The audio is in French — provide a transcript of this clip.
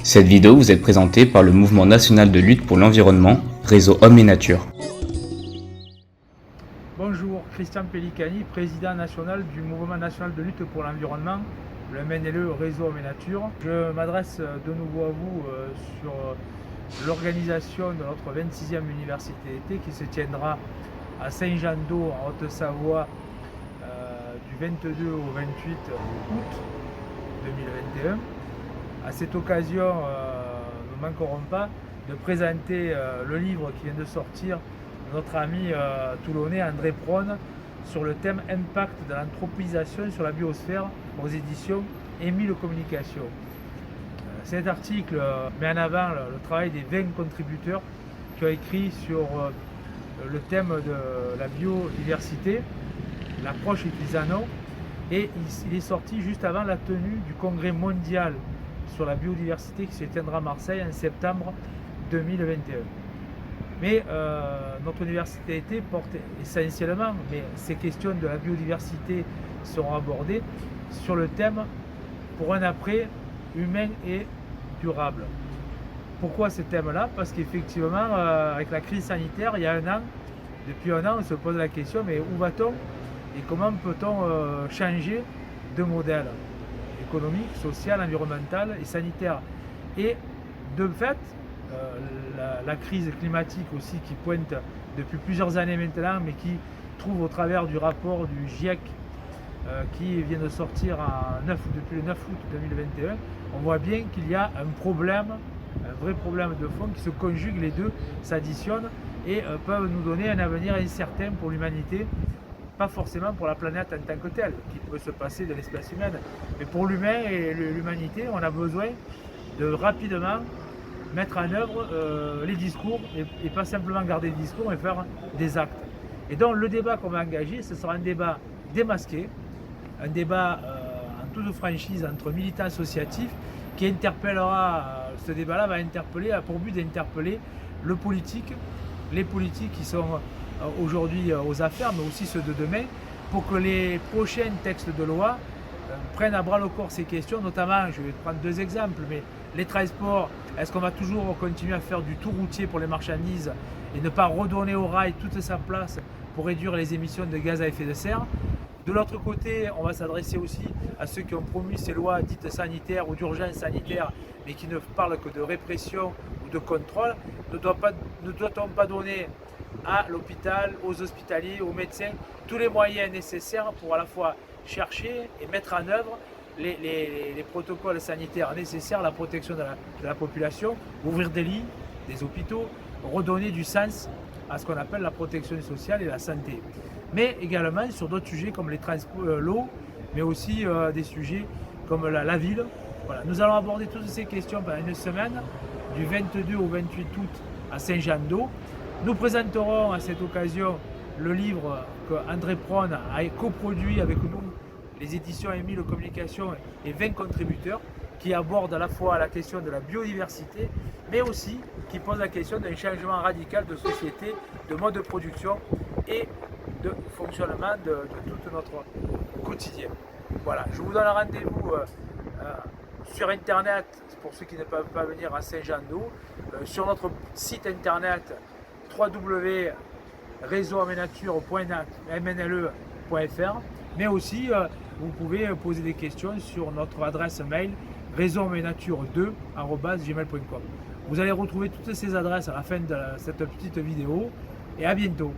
Cette vidéo vous est présentée par le Mouvement national de lutte pour l'environnement, Réseau Hommes et Nature. Bonjour, Christian Pellicani, président national du Mouvement national de lutte pour l'environnement, le MNLE Réseau Hommes et Nature. Je m'adresse de nouveau à vous sur l'organisation de notre 26e université d'été qui se tiendra à Saint-Jean-d'Eau en Haute-Savoie du 22 au 28 août 2021. À cette occasion, nous ne manquerons pas de présenter le livre qui vient de sortir de notre ami toulonnais André Prône sur le thème Impact de l'anthropisation sur la biosphère aux éditions Émile Communication. Cet article met en avant le travail des 20 contributeurs qui ont écrit sur le thème de la biodiversité, l'approche utilisant, et il est sorti juste avant la tenue du congrès mondial sur la biodiversité qui se tiendra à Marseille en septembre 2021. Mais notre université d'été porte essentiellement, mais ces questions de la biodiversité seront abordées sur le thème pour un après humain et durable. Pourquoi ce thème-là? Parce qu'effectivement, avec la crise sanitaire, il y a depuis un an, on se pose la question, mais où va-t-on et comment peut-on changer de modèle économique, social, environnemental et sanitaire? Et de fait, la crise climatique aussi qui pointe depuis plusieurs années maintenant, mais qui trouve au travers du rapport du GIEC qui vient de sortir depuis le 9 août 2021, on voit bien qu'il y a un problème, un vrai problème de fond qui se conjugue, les deux s'additionnent et peuvent nous donner un avenir incertain pour l'humanité. Pas forcément pour la planète en tant que telle, qui peut se passer de l'espèce humaine, mais pour l'humain et l'humanité, on a besoin de rapidement mettre en œuvre les discours et pas simplement garder des discours, mais faire des actes. Et donc le débat qu'on va engager, ce sera un débat démasqué, un débat en toute franchise entre militants associatifs qui interpellera, ce débat-là va interpeller, a pour but d'interpeller le politique, les politiques qui sont aujourd'hui aux affaires, mais aussi ceux de demain, pour que les prochains textes de loi prennent à bras le corps ces questions, notamment, je vais prendre deux exemples, mais les transports, est-ce qu'on va toujours continuer à faire du tout routier pour les marchandises et ne pas redonner au rail toute sa place pour réduire les émissions de gaz à effet de serre? De l'autre côté, on va s'adresser aussi à ceux qui ont promu ces lois dites sanitaires ou d'urgence sanitaire, mais qui ne parlent que de répression ou de contrôle. Ne doit-on pas donner à l'hôpital, aux hospitaliers, aux médecins, tous les moyens nécessaires pour à la fois chercher et mettre en œuvre les protocoles sanitaires nécessaires à la protection de la population, ouvrir des lits, des hôpitaux, redonner du sens à ce qu'on appelle la protection sociale et la santé. Mais également sur d'autres sujets comme les transports, l'eau, mais aussi des sujets comme la ville. Voilà. Nous allons aborder toutes ces questions pendant une semaine, du 22 au 28 août à Saint-Jean-d'Eau. Nous présenterons à cette occasion le livre que André Prône a coproduit avec nous, les éditions Émile Communication et 20 contributeurs, qui abordent à la fois la question de la biodiversité, mais aussi qui posent la question d'un changement radical de société, de mode de production et de fonctionnement de tout notre quotidien. Voilà, je vous donne rendez-vous sur internet pour ceux qui ne peuvent pas venir à Saint-Jean-d'Eau, sur notre site internet www.réseauhommenature.mnle.fr, mais aussi vous pouvez poser des questions sur notre adresse mail réseauhommenature2@gmail.com. Vous allez retrouver toutes ces adresses à la fin de cette petite vidéo et à bientôt.